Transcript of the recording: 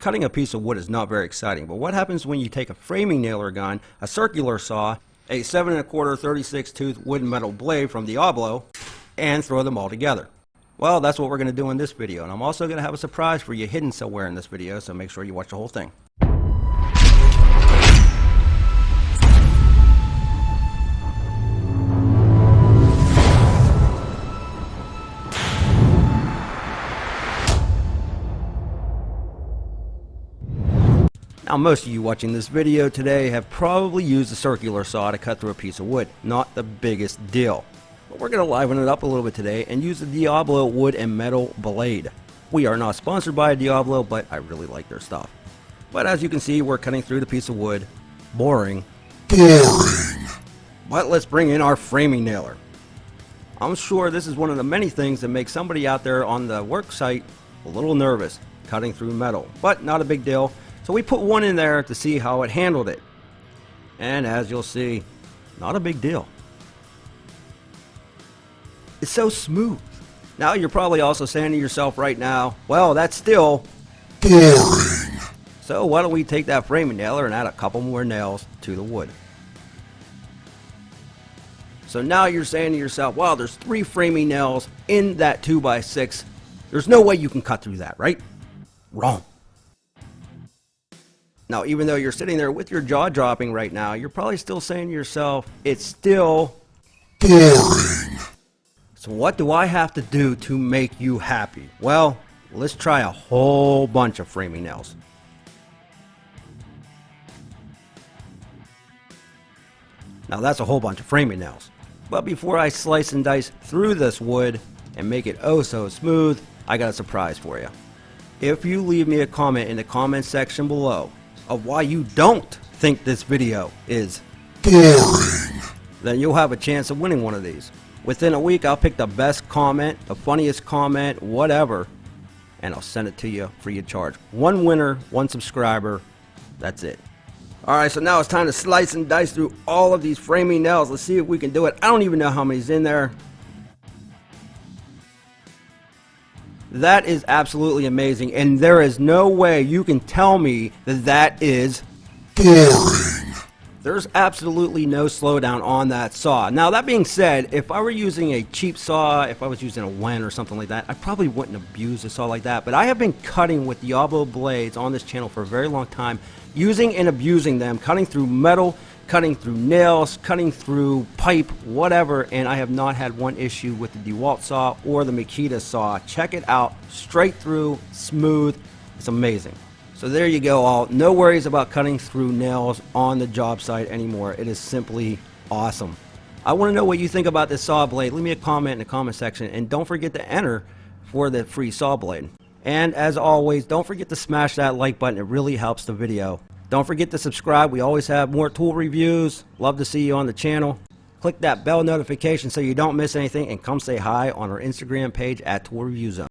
Cutting a piece of wood is not very exciting, but what happens when you take a framing nailer gun, a circular saw, a 7 1/4 36 tooth wood and metal blade from Dewalt, and throw them all together? Well, that's what we're going to do in this video, and I'm also going to have a surprise for you hidden somewhere in this video, so make sure you watch the whole thing. Now, most of you watching this video today have probably used a circular saw to cut through a piece of wood. Not the biggest deal. But we're going to liven it up a little bit today and use the Dewalt wood and metal blade. We are not sponsored by Dewalt, but I really like their stuff. But as you can see, we're cutting through the piece of wood. Boring. But let's bring in our framing nailer. I'm sure this is one of the many things that make somebody out there on the work site a little nervous, cutting through metal. But not a big deal. So we put one in there to see how it handled it. And as you'll see, not a big deal. It's so smooth. Now you're probably also saying to yourself right now, well, that's still boring. So why don't we take that framing nailer and add a couple more nails to the wood. So now you're saying to yourself, well, there's 3 framing nails in that 2x6. There's no way you can cut through that, right? Wrong. Now, even though you're sitting there with your jaw dropping right now, you're probably still saying to yourself, it's still boring. So what do I have to do to make you happy? Well, let's try a whole bunch of framing nails. Now that's a whole bunch of framing nails. But before I slice and dice through this wood and make it oh so smooth, I got a surprise for you. If you leave me a comment in the comment section below of why you don't think this video is boring, then you'll have a chance of winning one of these. Within a week, I'll pick the best comment, the funniest comment, whatever, and I'll send it to you free of charge. One winner, one subscriber, that's it. Alright, so now it's time to slice and dice through all of these framing nails. Let's see if we can do it. I don't even know how many's in there. That is absolutely amazing, and there is no way you can tell me that that is boring. There's absolutely no slowdown on that saw. Now, that being said, if I were using a cheap saw, if I was using a Wen or something like that, I probably wouldn't abuse a saw like that. But I have been cutting with Dewalt blades on this channel for a very long time, using and abusing them, cutting through metal, cutting through nails, cutting through pipe, whatever, and I have not had one issue with the Dewalt saw or the Makita saw. Check it out, straight through, smooth, it's amazing. So there you go, all. No worries about cutting through nails on the job site anymore. It is simply awesome. I want to know what you think about this saw blade. Leave me a comment in the comment section, and don't forget to enter for the free saw blade. And as always, don't forget to smash that like button. It really helps the video. Don't forget to subscribe. We always have more tool reviews. Love to see you on the channel. Click that bell notification so you don't miss anything, and come say hi on our Instagram page at Tool Review Zone.